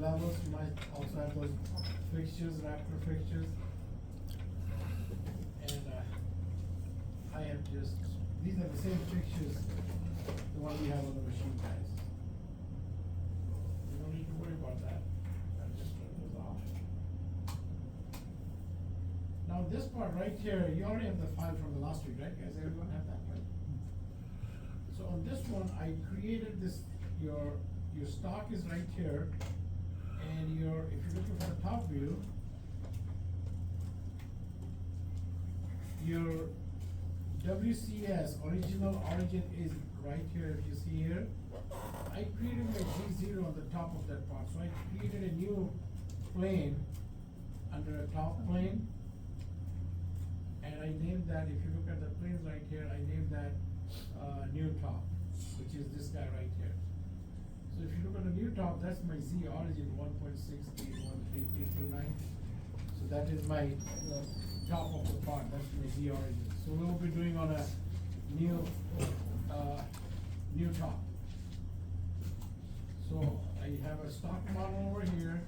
levels, you might also have those fixtures, Raptor fixtures. And, I have just, these are the same fixtures, the one we have on the machine, guys. You don't need to worry about that. I'll just turn those off. Now this part right here, you already have the file from the last week, right, guys? Everyone have that, right? So on this one, I created this, your stock is right here, and if you're looking for the top view, your WCS, original origin, is right here, if you see here. I created my G0 on the top of that part, so I created a new plane under a top plane. And I named that, if you look at the planes right here, I named that new top, which is this guy right here. So if you look at the new top, that's my Z origin 1.6313329. So that is my top of the part, that's my Z origin. So we will be doing on a new top. So I have a stock model over here.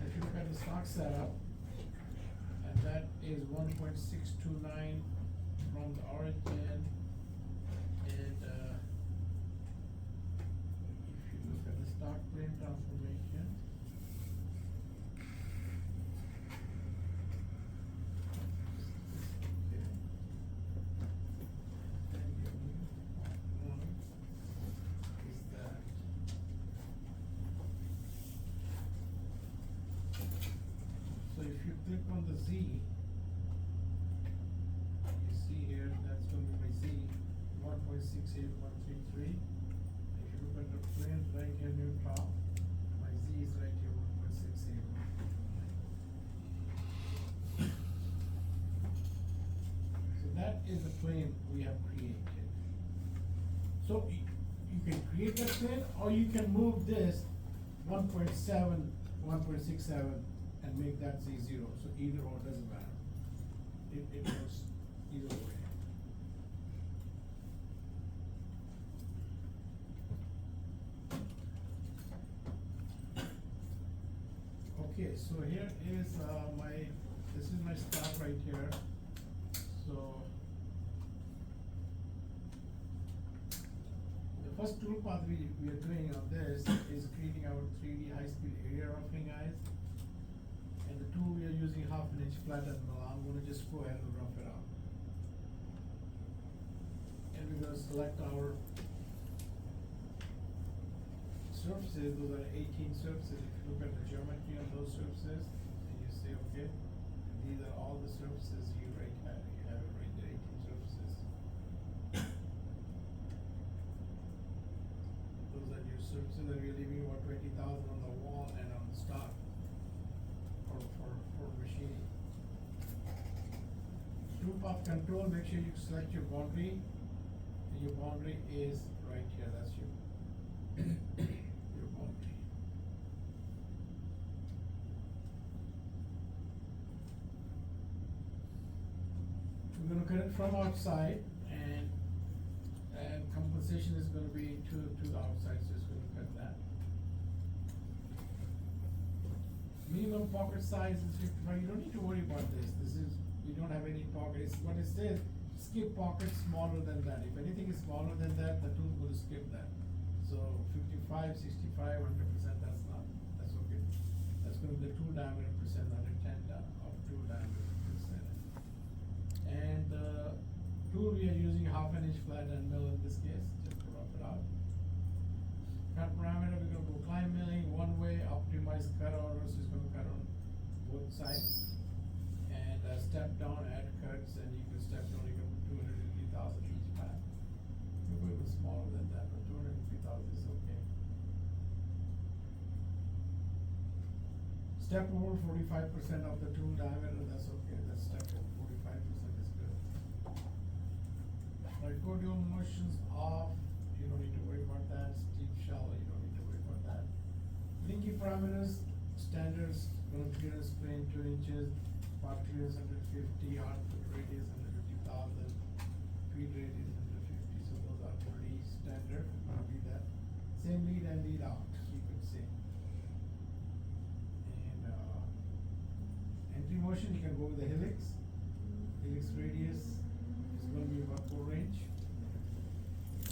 If you look at the stock setup, and that is 1.629 from the origin. And if you look at the stock plane transformation, is that so if you click on the Z, you see here, that's going to be my Z, 1.68133. If you look at the plane right here, new top, my Z is right here, 1.681. So that is the plane we have created. So you can create that plane, or you can move this 1.7, 1.67, and make that Z0, so either or doesn't matter. It works either way. Okay, so here is this is my stock right here. So the first tool path we are doing on this is creating our 3D high-speed area roughing, guys. And the tool we are using 1/2 inch flattened mill. I'm gonna just go ahead and rough it out. And we're gonna select our surfaces. Those are 18 surfaces. If you look at the geometry on those surfaces, and you say, okay, these are all the surfaces you have. You have it right there, 18 surfaces. Those are your surfaces, and we're leaving about 20,000 on the wall and on the stock. For machining. Tool path control, make sure you select your boundary. And your boundary is right here, that's your your boundary. We're gonna cut it from outside, and compensation is gonna be to the outside, so it's gonna cut that. Minimum pocket size is 55. You don't need to worry about this. We don't have any pockets. What it says, skip pockets smaller than that. If anything is smaller than that, the tool will skip that. So 55, 65, 100%, that's okay. That's going to be the tool diameter percent, 110 of tool diameter percent. And tool we are using 1/2 inch flat and mill in this case, just to rough it out. Cut parameter, we're gonna go climb milling, one way, optimize cut orders, is gonna cut on both sides. And step down, add cuts, and you can step down, you can put 250,000 each pack. Maybe it was smaller than that, but 250,000 is okay. Step over 45% of the tool diameter, that's okay, that's step over 45% is good. Radial motions off, you don't need to worry about that. Steep shallow, you don't need to worry about that. Linking parameters, standards, ground clearance plane 2 inches, part clearance 150, output radius 150,000, feed radius 150, so those are pretty standard, will be that. Same lead and lead out, keep it same. motion, you can go with the helix. Helix radius is going to be about 4 inch.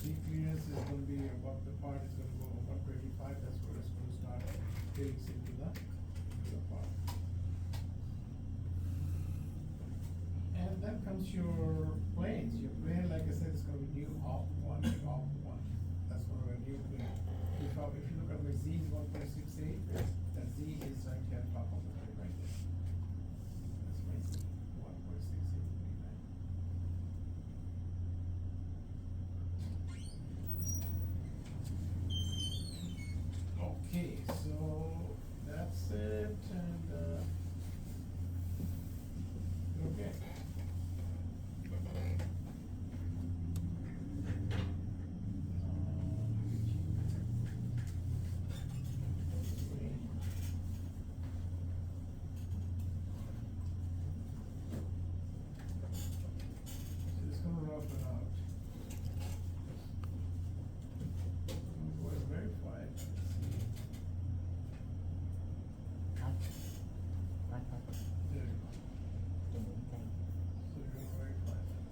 V clearance is going to be above the part, is going to go 125, that's where it's going to start helixing to the part. And then comes your planes. Your plane, like I said, is going to be new off one. That's going to be a new plane. If you look at my Z is 1.68, that Z is right here on top of the plane right there. That's my Z, 1.6839. Okay, so that's it, and okay. So just gonna rough it out. I'm going to verify it. There you go. So you're gonna verify that.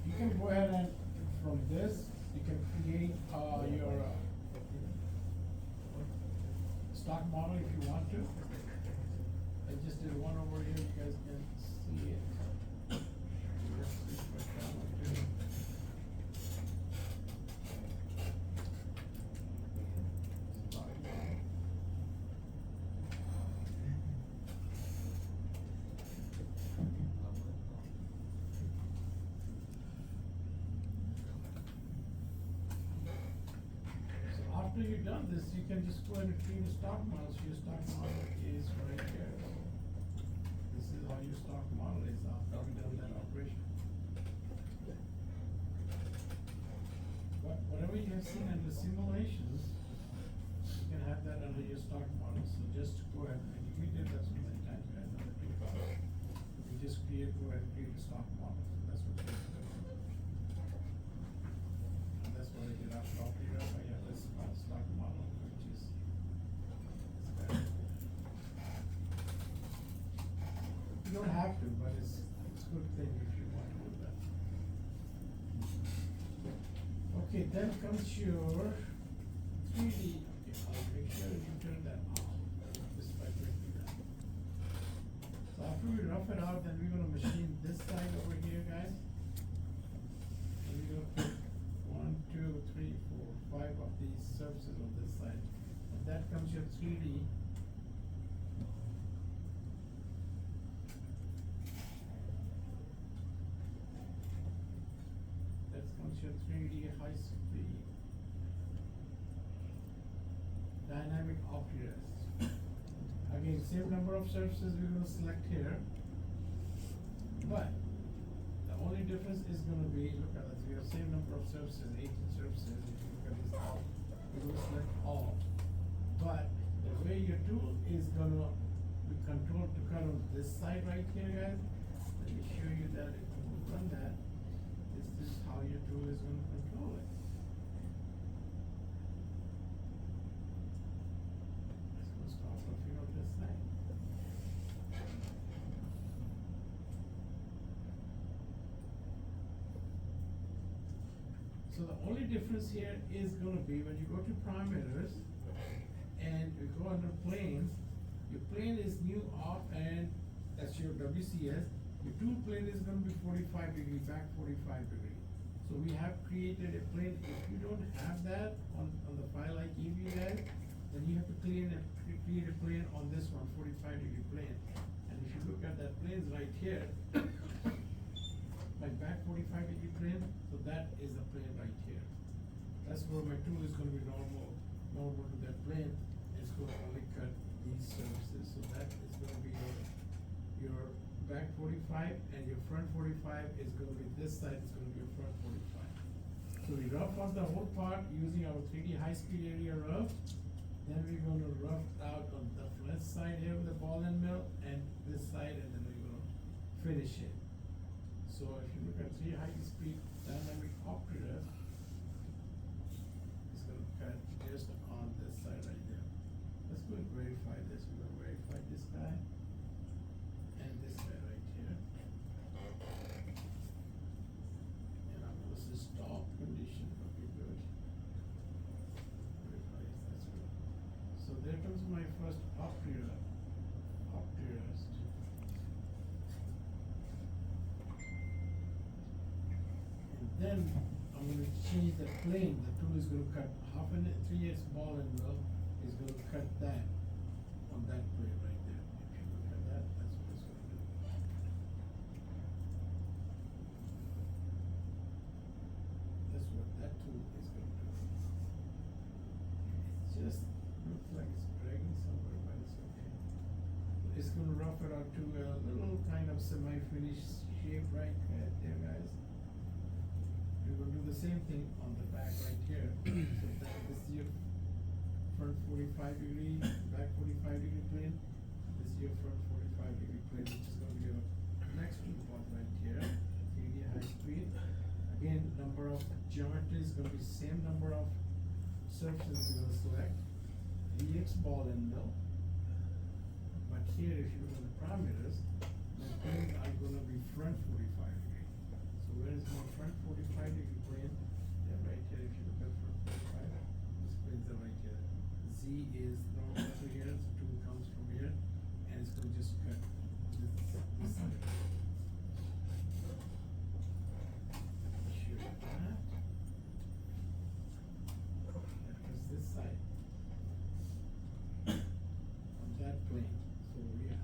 You can go ahead and from this, you can create your stock model if you want to. I just did one over here, you guys can see it. Let's switch my camera too. Stock model. So after you've done this, you can just go ahead and create a stock model. So your stock model is right here. This is how your stock model is after you've done that operation. But whatever you have seen under simulations, you can have that under your stock model. So just go ahead, and we did that so many times, guys, on the paper. You just go ahead and create a stock model. So that's what you have to do. And that's what I did after operator. I have this stock model, which is this guy. You don't have to, but it's a good thing if you want to do that. Okay, then comes your 3D. Okay, I'll make sure you turn that off. Just by clicking that. So after we rough it out, then we're gonna machine this side over here, guys. And we're gonna put 1, 2, 3, 4, 5 of these surfaces on this side. And that comes your 3D. That comes your 3D high speed dynamic operators. Again, same number of surfaces we're gonna select here. But the only difference is gonna be, look at this, we have same number of surfaces, 18 surfaces, if you look at this all, we're gonna select all. But the way your tool is gonna be controlled to cut on this side right here, guys, let me show you that if you run that, this is how your tool is gonna control it. It's gonna start roughing out this side. So the only difference here is gonna be when you go to parameters and you go under planes, your plane is new off and that's your WCS. Your tool plane is gonna be 45 degree, back 45 degree. So we have created a plane. If you don't have that on the file I gave you guys, then you have to create a plane on this one, 45 degree plane. And if you look at that plane's right here, my back 45 degree plane, so that is the plane right here. That's where my tool is gonna be normal to that plane. It's gonna only cut these surfaces. So that is gonna be your back 45 and your front 45 is gonna be this side, is gonna be your front 45. So we rough out the whole part using our 3D high speed area rough. Then we're gonna rough out on the front side here with the ball and mill and this side, and then we're gonna finish it. So if you look at 3 high speed dynamic operator, it's gonna cut just on this side right there. Let's verify this, we're gonna verify this guy and this guy right here. And I'm gonna say stop condition, okay, good. Verify, that's good. So there comes my first opterist. And then I'm gonna change the plane. The tool is gonna cut half an 3/8 ball and mill is gonna cut that on that plane right there. If you look at that, that's what it's gonna do. That's what that tool is gonna do. It just looks like it's dragging somewhere, but it's okay. It's gonna rough it out to a little kind of semi-finished shape right there, guys. We're gonna do the same thing on the back right here. So that this is your front 45-degree, back 45-degree plane. This is your front 45-degree plane, which is gonna be your next tool path right here. 3D high speed. Again, number of geometry is gonna be same number of surfaces we're gonna select. 3x ball and mill. But here, if you look at the parameters, my planes are gonna be front 45-degree. So where is my front 45-degree plane? Yeah, right here. If you look at front 45, this planes are right here. Z is normal to here, so 2 comes from here, and it's gonna just cut this side. Sure that. That is this side. On that plane. So yeah.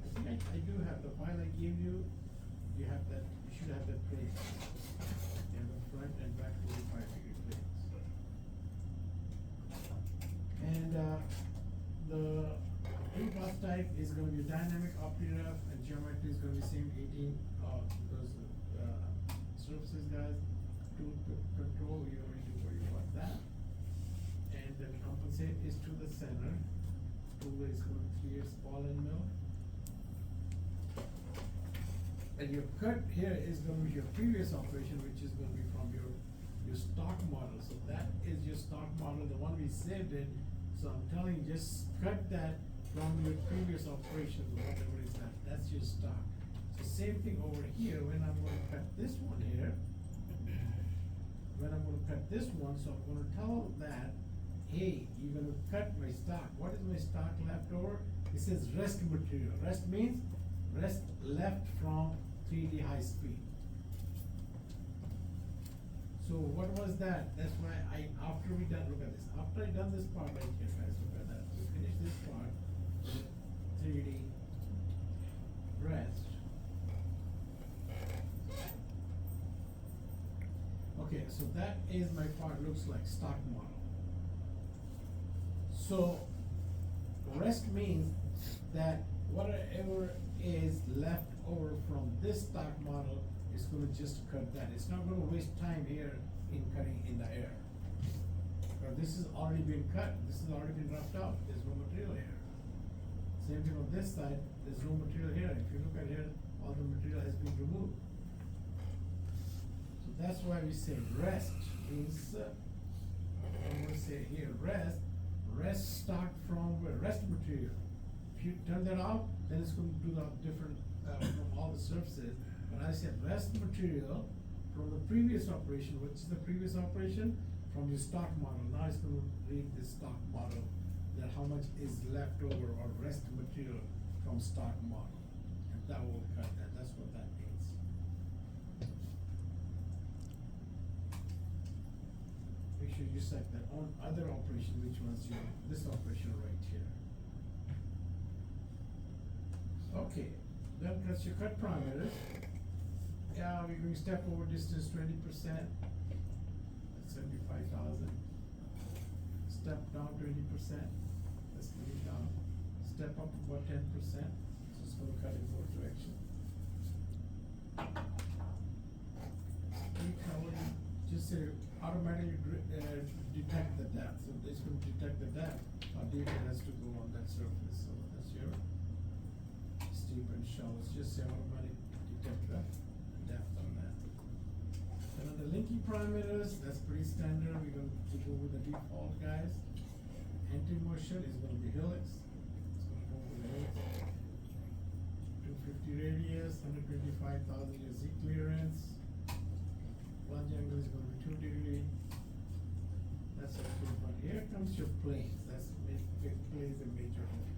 I think I do have the file I gave you. You have that, you should have that plane. And the front and back 45-degree planes. And the tool path type is gonna be dynamic, opti-rough, and geometry is gonna be same 18 those surfaces, guys. Tool control, you don't need to worry about that. And the compensate is to the center. Tool is going to 3/8 ball and mill. And your cut here is gonna be your previous operation, which is gonna be from your stock model. So that is your stock model, the one we saved it. So I'm telling you, just cut that from your previous operation, whatever is that. That's your stock. So same thing over here, when I'm gonna cut this one here. When I'm gonna cut this one, so I'm gonna tell that, hey, you're gonna cut my stock. What is my stock left over? It says rest material. Rest means rest left from 3D high speed. So what was that? That's why after we done, look at this. After I done this part right here, guys, look at that. We finish this part with 3D rest. Okay, so that is my part, looks like stock model. So rest means that whatever is left over from this stock model is gonna just cut that. It's not gonna waste time here in cutting in the air. But this has already been cut, this has already been roughed out, there's no material here. Same thing on this side, there's no material here. If you look at here, all the material has been removed. So that's why we say rest means, I'm gonna say here, rest stock from where? Rest material. If you turn that off, then it's going to do the different, from all the surfaces. But I said rest material from the previous operation. Which is the previous operation? From your stock model. Now it's going to read the stock model, that how much is left over or rest material from stock model. And that will cut that. That's what that means. Make sure you select that on other operation, which was your, this operation right here. Okay, then that's your cut parameters. Yeah, we're going to step over distance 20%. That's 75,000. Step down 20%. That's coming down. Step up about 10%. So it's going to cut in both directions. Just say automatically detect the depth. So it's going to detect the depth. How deep it has to go on that surface. So that's your steep and shallow. It's just say automatic detect the depth on that. And on the linking parameters, that's pretty standard. We're going to go with the default, guys. Anti-motion is going to be helix. 250 radius, 125,000 UC clearance. Plunge angle is going to be 2 degree. That's okay, but here comes your planes. It plays a major role.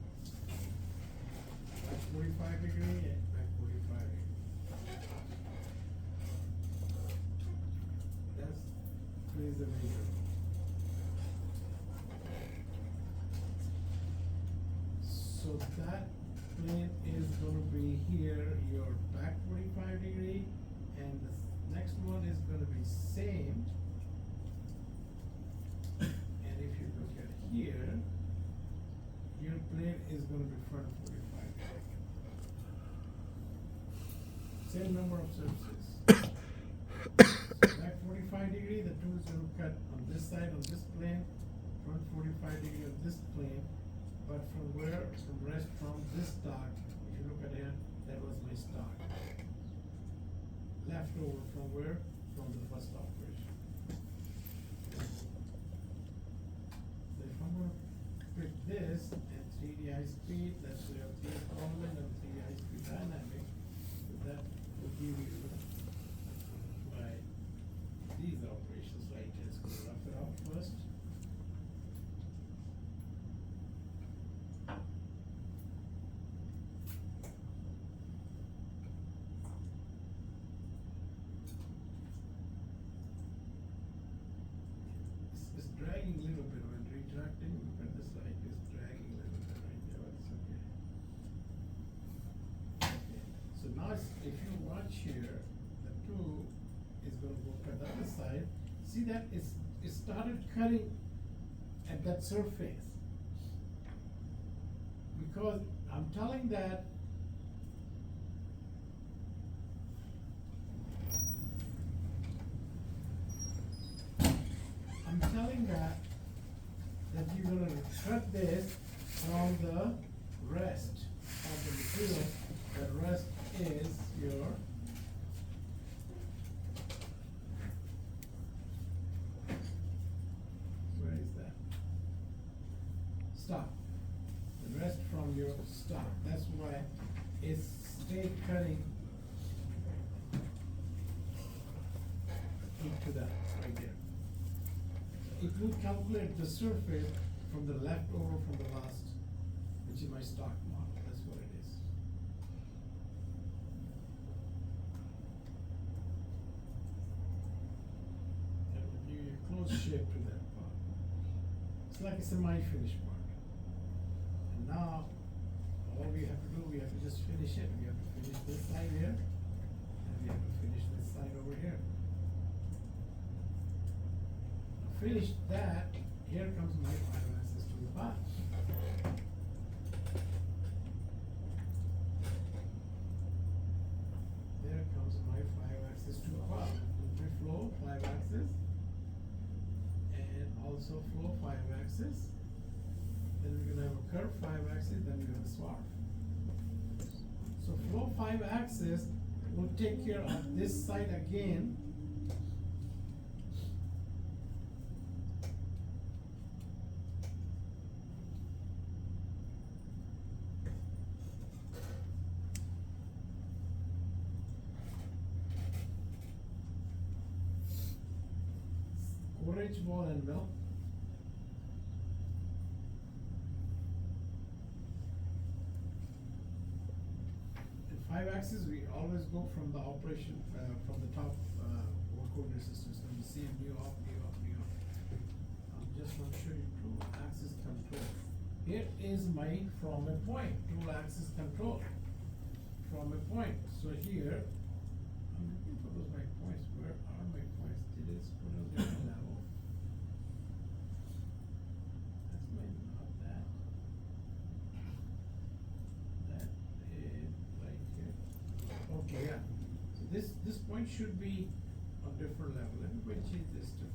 Back 45 degree and back 45 degree. That plays a major role. So that plane is going to be here, your back 45 degree, and the next one is going to be same. And if you look at here, your plane is going to be front 45 degree. Same number of surfaces. So back 45 degree, the tool is going to cut on this side, on this plane, front 45 degree on this plane. But from where, from this stock, if you look at here, that was my stock. Left over from where? From the first operation. So if I'm gonna pick this and 3D high speed, that's your 3D Coleman and 3D high speed dynamic, so that will give you my these operations. So I just go rough it out first. Dragging a little bit when retracting, look at the side, it's dragging a little bit right there, but it's okay. Okay. So now if you watch here, the tool is going to go cut the other side. See that it started cutting at that surface. Because I'm telling that you're going to cut this from the rest of the material. The rest is your where is that? Stock. The rest from your stock. That's why it's stayed cutting into that right there. It will calculate the surface from the leftover from the last, which is my stock model. That's what it is. That will give you a close shape to that part. It's like a semi-finished part. And now, all we have to do, we have to just finish it. We have to finish this side here, and we have to finish this side over here. Finish that, here comes my 5-axis to the bottom. There comes my 5-axis to the bottom. Flow 5-axis, and also flow 5-axis. Then we're gonna have a curve 5-axis, then we're gonna swarf. So flow 5-axis will take care of this side again. Quarter-inch ball and mill. In 5-axis, we always go from the operation, from the top work coordinate system. So you see new off, new off, new off. I'm just going to show you tool axis control. Here is my from a point, tool axis control. From a point. So here, I'm looking for those my points. Where are my points? Did it put on different level? Okay, yeah. So this point should be on different level. Let me change this to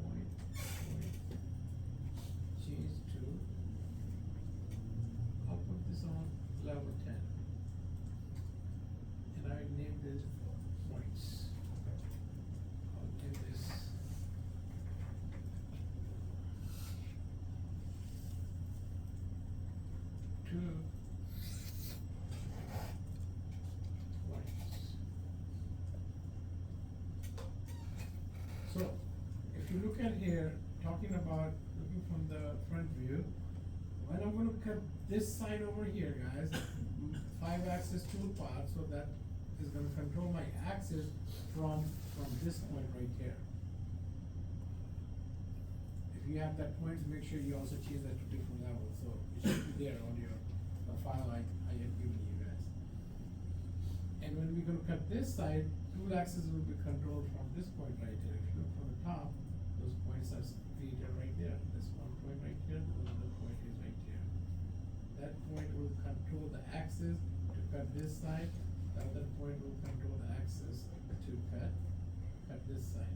point. Change to. I'll put this on level 10, and I name this points. I'll give this. two points. So, if you look at here, looking from the front view, when I'm gonna cut this side over here, guys, 5-axis toolpath, so that is gonna control my axis from this point right here. If you have that point, make sure you also change that to different levels, so it should be there on your file I have given you guys. And when we're gonna cut this side, tool axis will be controlled from this point right here. If you look from the top, those points are created right there. This one point right here, the other point is right here. That point will control the axis to cut this side. The other point will control the axis to cut this side.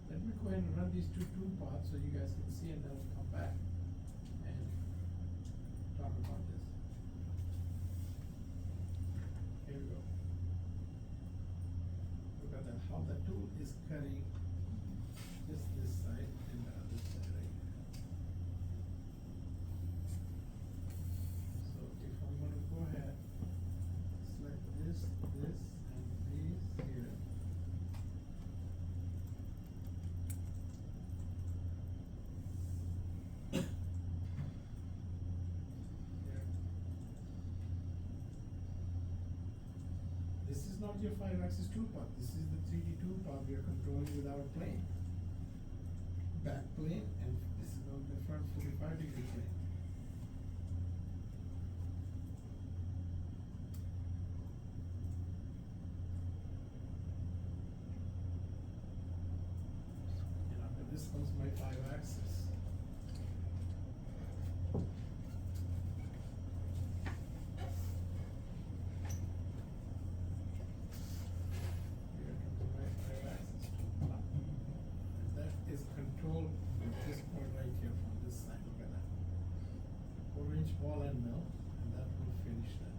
Let me go ahead and run these two toolpaths so you guys can see, and then we'll come back and talk about this. Here we go. Look at that, how the tool is cutting this side and the other side right here. So if I'm gonna go ahead, select this, and these here. This is not your 5-axis toolpath. This is the 3D toolpath we are controlling with our plane. Back plane, and this is going to be front 45-degree plane. And after this comes my 5-axis. Control this point right here from this side. Look at that. 4-inch ball and mill, and that will finish that.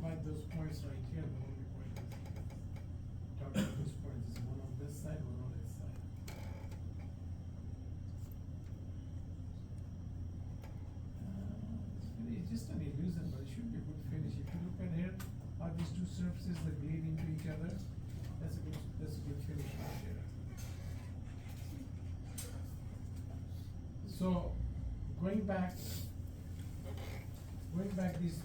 By those points right here, the only point is talk about those points is one on this side, one on this side. It's just an illusion, but it should be a good finish. If you look at here, how these two surfaces that bleed into each other, that's a good finish right there. So going back these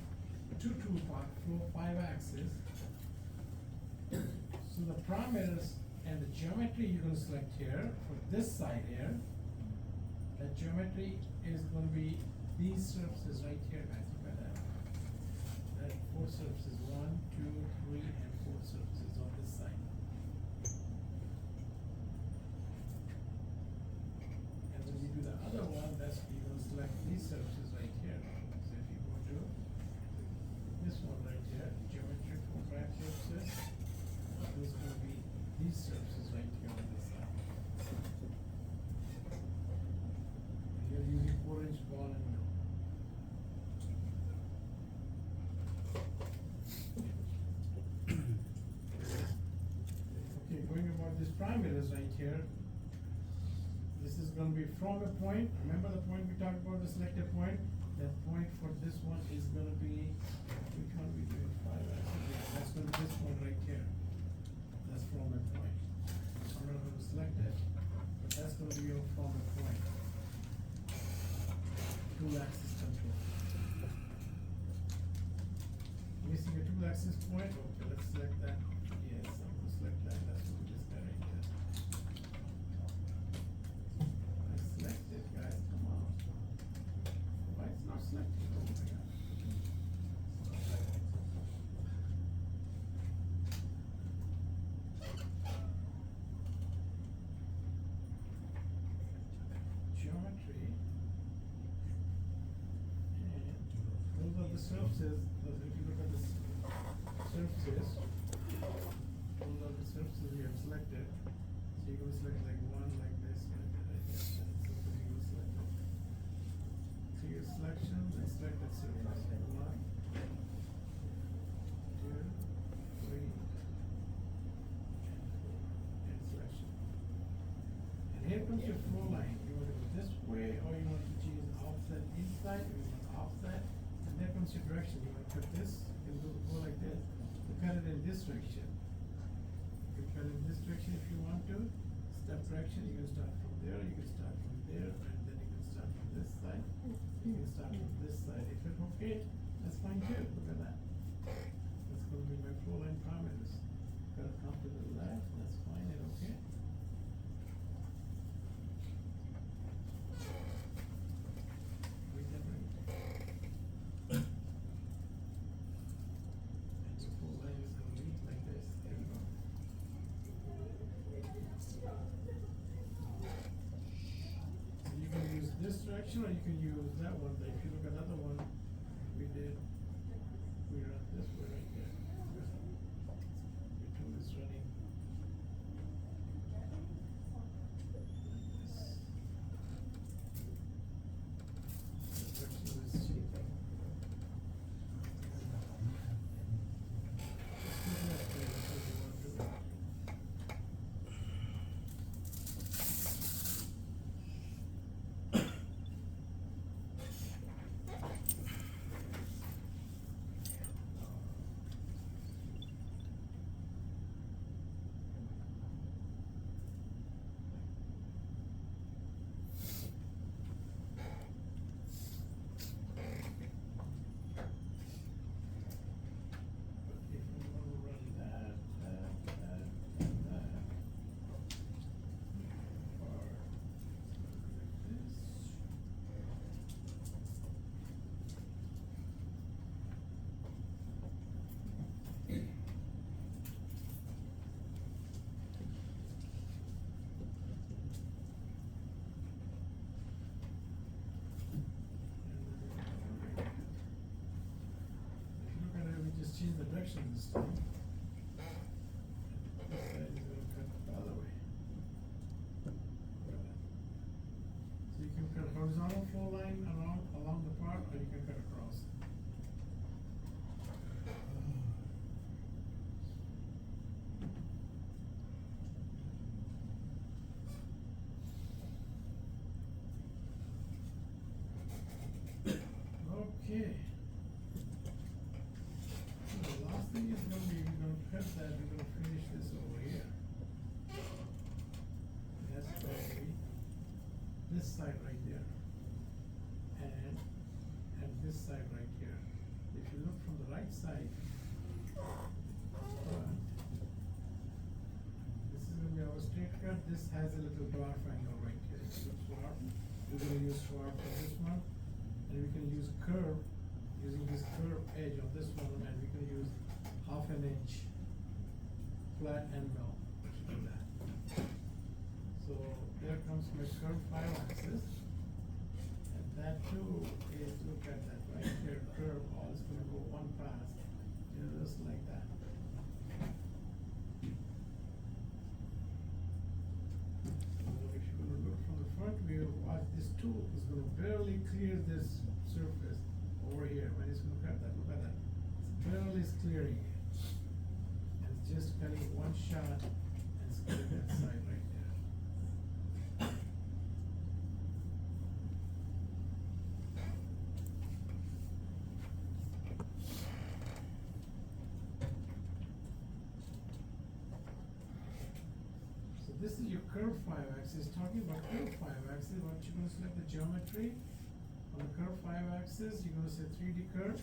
two toolpaths, 5-axis. So the parameters and the geometry you're going to select here for this side here. That geometry is going to be these surfaces right here, guys. Look at that. That 4 surfaces, 1, 2, 3, and 4 surfaces on this side. And when you do the other one, that's you're going to select these surfaces right here. So if you go to this one right here, geometry for 5 surfaces, this will be these surfaces right here on this side. And you're using 4-inch ball and mill. Okay, going about this parameters right here. This is going to be from a point. Remember the point we talked about, the selected point? That point for this one is going to be, which one we doing 5-axis? Yeah, that's going to be this one right here. That's from a point. I'm not going to select it, but that's going to be your from a point. 2-axis control. Missing a 2 axis point, okay, let's select that. Yes, I'm gonna select that, that's what we just got right there. I selected, guys, come on. Why it's not selected? Oh my God. Geometry. And those are the surfaces, if you look at the surfaces, those are the surfaces we have selected. So you're gonna select like one like this, like that, like that. So you're gonna select it. So your selection, then select that surface. 1, 2, 3, and selection. And here comes your flow line. You want to go this way, or you want to choose offset inside, or you want offset. And there comes your direction. You want to cut this, you can go like this. You cut it in this direction. You can cut it in this direction if you want to. Step direction, you can start from there, you can start from there, and then you can start from this side. You can start from this side. If it's okay, that's fine too. Look at that. That's going to be my flow line parameters. Gotta come to the left, that's fine and okay. We can write. And your flow line is going to be like this. There you go. So you can use this direction or you can use that one. But if you look at the other one, we run this way right there. Your tool is running. The direction is changing. Just do that way, that's what you want to do. But if you want to run that, or like this. If you look at it, we just changed the direction this time. This side is gonna cut the other way. Look at that. So you can cut horizontal flow line along the part, or you can cut across. Okay. So the last thing is gonna be, we're gonna cut that, we're gonna finish this over here. That's going to be this side right there. And this side right here. If you look from the right side, this is gonna be our straight cut. This has a little dwarf angle right here. So dwarf, we're gonna use dwarf for this one. And we can use curve, using this curve edge of this one, and we can use 1/2 inch flat end mill to do that. So there comes my curve 5-axis. And that too is, look at that right there, curve, all is gonna go one pass, just like that. So if you're gonna look from the front view, watch this tool is gonna barely clear this surface over here. When it's gonna cut that, look at that. It's barely clearing it. And it's just cutting one shot and it's cutting that side right there. So this is your curve 5-axis. Talking about curve 5-axis, once you're gonna select the geometry, on the curve 5-axis, you're gonna say 3D curve,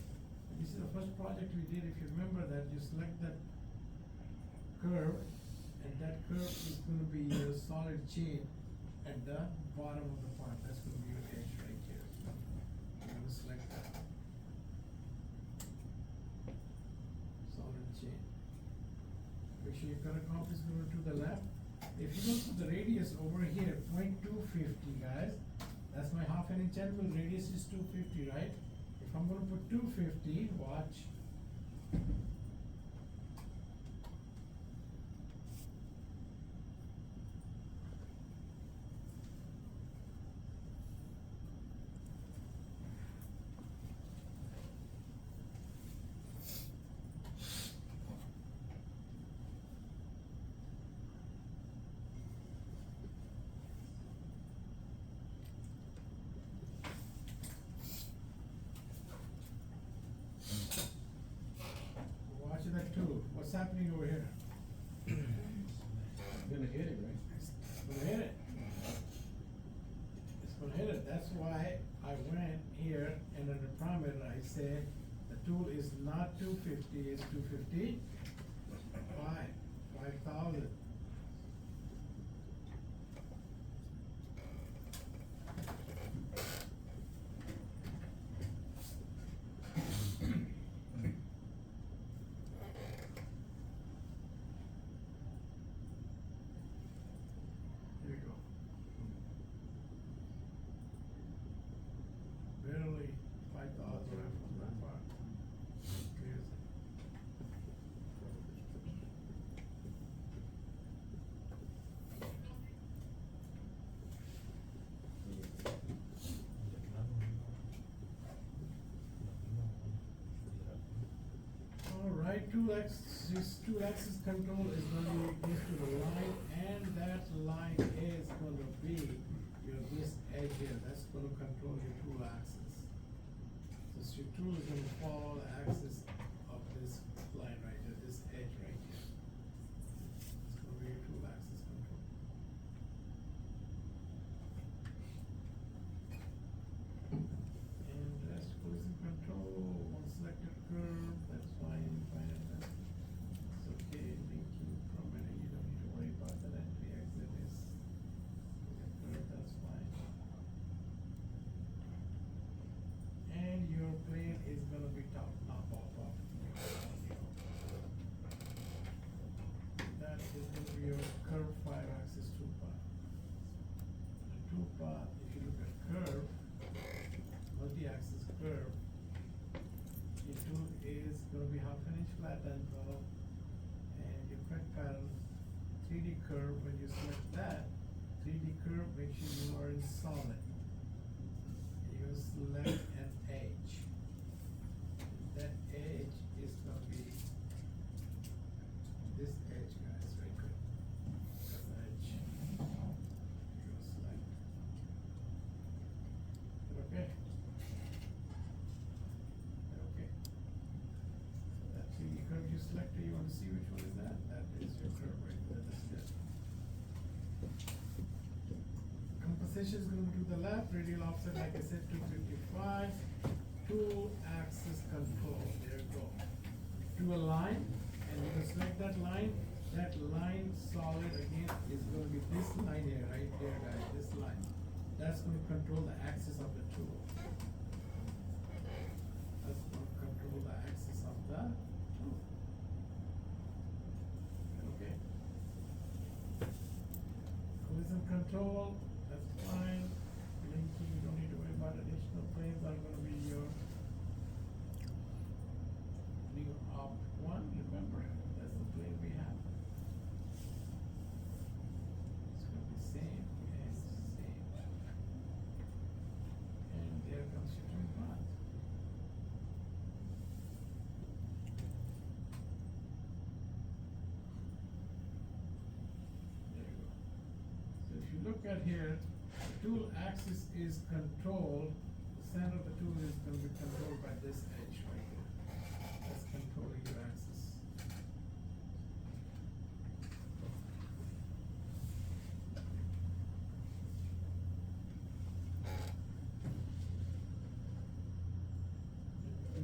and This is the first project we did. If you remember that, you select that curve, and that curve is gonna be your solid chain at the bottom of the part. That's gonna be your edge right here. I'm gonna select that. Solid chain. Make sure your current comp is going to the left. If you look at the radius over here, 0.250, guys, that's my half an inch anvil. Radius is 250, right? If I'm gonna put 250, watch. Watch that tool. What's happening over here? It's gonna hit it, right? It's gonna hit it. It's gonna hit it. That's why I went here and in the parameter I said the tool is not 250, it's 250. 5,000. Here we go. Barely 5,000 from that part. Clears it. Alright, two axis control is going to be close to the line, and that line is going to be your this edge here. That's going to control your tool axis. So your tool is going to follow the axis of this line right here, this edge right here. It's going to be your tool axis control. And rest collision control, one selected curve, that's fine, that's it's okay, thank you, permitting, you don't need to worry about that entry exit is, curve, that's fine. And your plane is gonna be top, not off. That is gonna be your curve 5-axis tool path. The tool path, if you look at curve, multi-axis curve, your tool is gonna be half an inch flat angle, and your cut pattern, 3D curve, when you select that, 3D curve, make sure you are in solid. You're gonna select an edge. That edge is gonna be this edge, guys, right there. That's the edge. You're gonna select. Okay. Okay. That 3D curve you selected, you want to see which one is that? That is your curve right there, that's it. Composition is going to the left, radial offset, like I said, 255. Tool axis control, there you go. To a line, and you can select that line solid again is going to be this line here, right there, guys, this line. That's going to control the axis of the tool. That's going to control the axis of the tool. Okay. Collision control, that's fine. Linking, you don't need to worry about additional planes are going to be your new op 1, remember, that's the plane we have. It's going to be same and same. And there comes your twin path. There you go. So if you look at here, the tool axis is controlled, the center of the tool is going to be controlled by this edge right here. That's controlling your axis.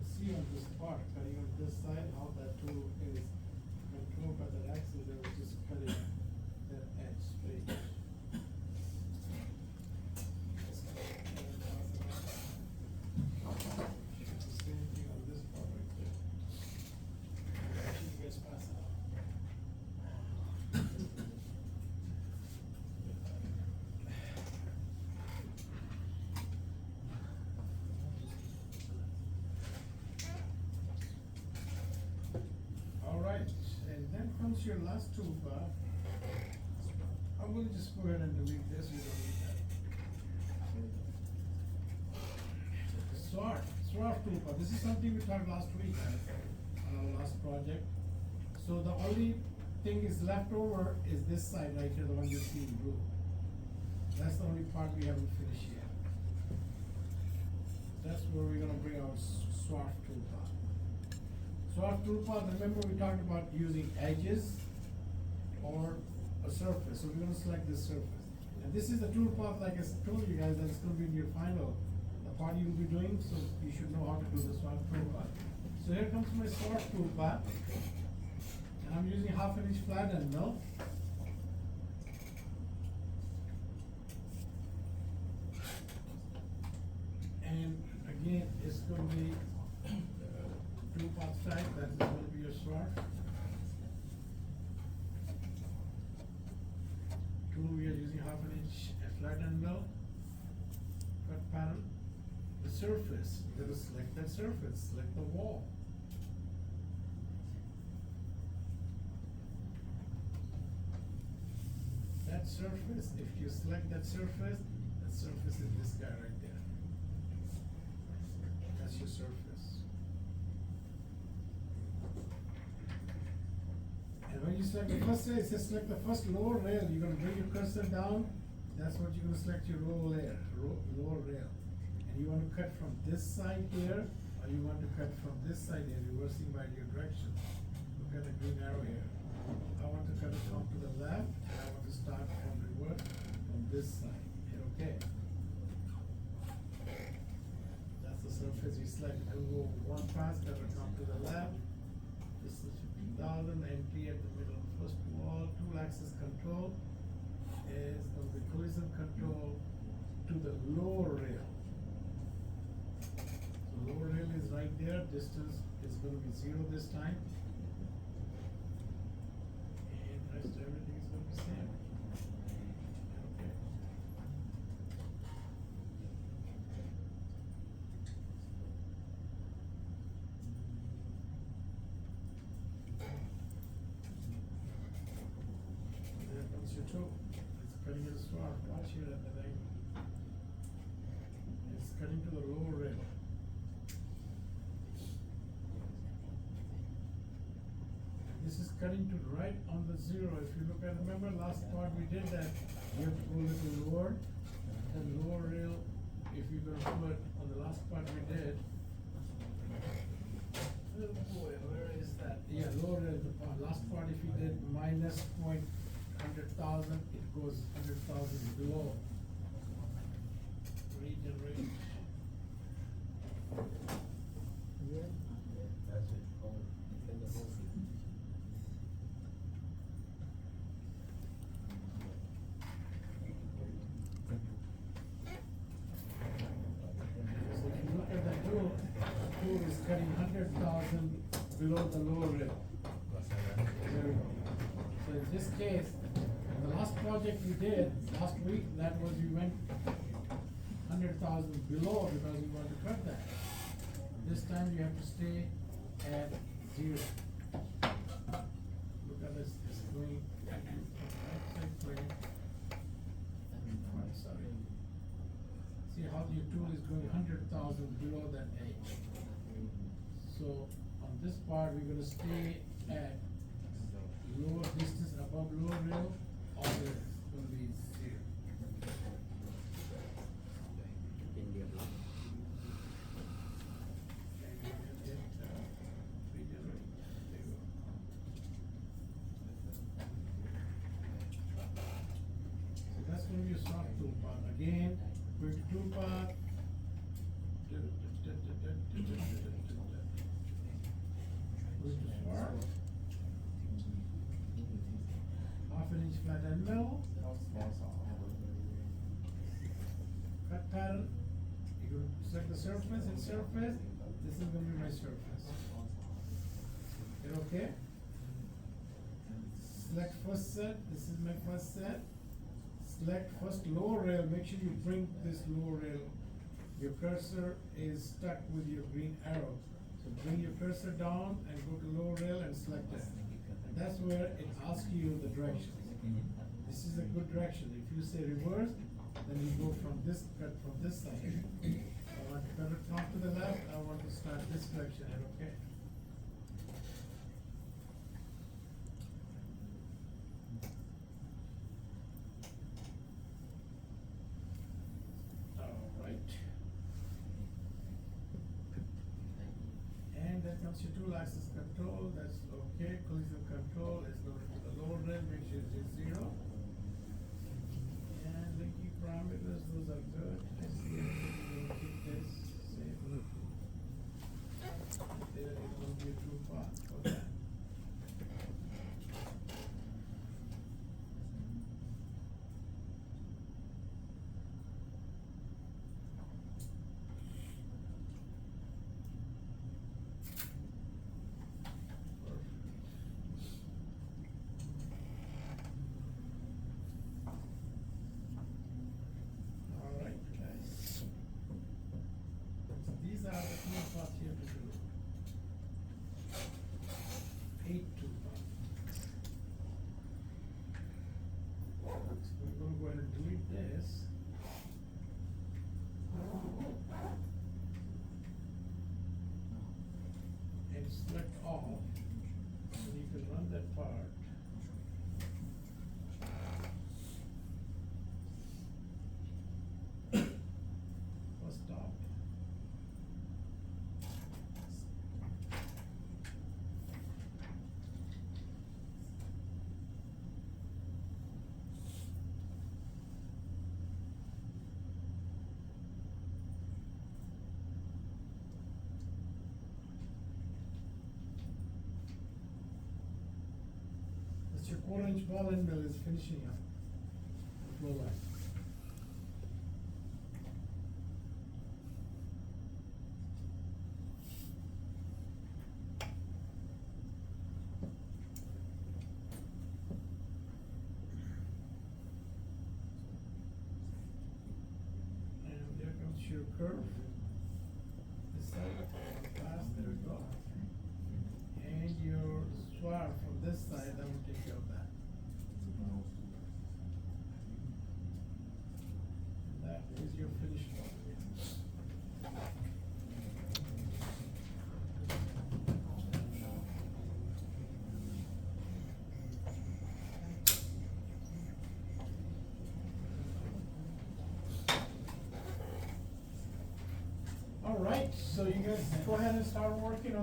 can see on this part, cutting on this side, how that tool is controlled by the axis, they were just cutting that edge straight. The same thing on this part right there. You guys pass it out. All right, and then comes your last toolbar. I'm gonna just go ahead and delete this, we don't need that. Swart toolbar, this is something we talked last week, on our last project. So the only thing is left over is this side right here, the one you see in blue. That's the only part we haven't finished yet. That's where we're gonna bring our swart toolbar. Swart toolbar, remember we talked about using edges or a surface, so we're gonna select this surface. And this is the toolpath, like I told you guys, that's gonna be in your final, the part you'll be doing, so you should know how to do the swart toolpath. So here comes my swart toolpath, and I'm using 1/2 inch flat end mill. And again, it's gonna be toolpath type, that is gonna be your swart. Tool we are using 1/2 inch flat end mill, cut pattern. The surface, you gotta select that surface, select the wall. That surface, if you select that surface is this guy right there. That's your surface. And when you select the first rail, it says select the first lower rail, you're gonna bring your cursor down, that's what you're gonna select your lower layer, lower rail. And you wanna cut from this side here, or you want to cut from this side here, reversing by your direction. Look at the green arrow here. I want to cut it from to the left, and I want to start from reverse from this side. Hit okay. That's the surface you select. It'll go one pass, cut it from to the left. This is 15,000, entry at the middle of the first wall. Tool axis control is on the collision control to the lower rail. So lower rail is right there. Distance is going to be 0 this time. And rest everything is going to be same. Okay. There comes your toe. It's cutting it swart. Watch here at the leg. It's cutting to the lower rail. This is cutting to right on the 0. If you look at, remember last part we did that, you have to go a little lower. The lower rail, if you're gonna put on the last part we did. Oh boy, where is that? Yeah, lower rail, the last part, if you did minus 100,000, it goes 100,000 below. Regenerate. That's it. So if you look at the tool is cutting 100,000 below the lower rail. There we go. So in this case, in the last project we did, last week, that was we went 100,000 below because we want to cut that. This time you have to stay at 0. Look at this, it's going, outside plane. Oh, sorry. See how your tool is going 100,000 below that edge. So on this part, we're gonna stay at lower distance above lower rail, always gonna be 0. So that's gonna be a soft toolpath. Again, going to toolpath. arrow. Half an inch flat end mill. Cut pattern. You select the surface and surface. This is gonna be my surface. Hit okay. Select first set. This is my first set. Select first lower rail. Make sure you bring this lower rail. Your cursor is stuck with your green arrow. So bring your cursor down and go to lower rail and select it. That's where it asks you the direction. This is a good direction. If you say reverse, then you go from this cut from this side. I want to cut it off to the left. I want to start this direction. And okay. All right. And that comes your tool axis control. That's okay. Collision control is going to the lower rail. Make sure it's 0. And linking parameters, those are good. Let's see if we can keep this safe. There it will be a true path for that. These are the two parts you have to do. 8 2 parts. So we're going to go ahead and delete this. And select all. And you can run that part. First stop. Your 4-inch ball end mill is finishing up. Flow line. And there comes your curve. This side, pass, there we go. And your swar from this side, that will take care of that. And that is your finished one. All right, so you guys go ahead and start working on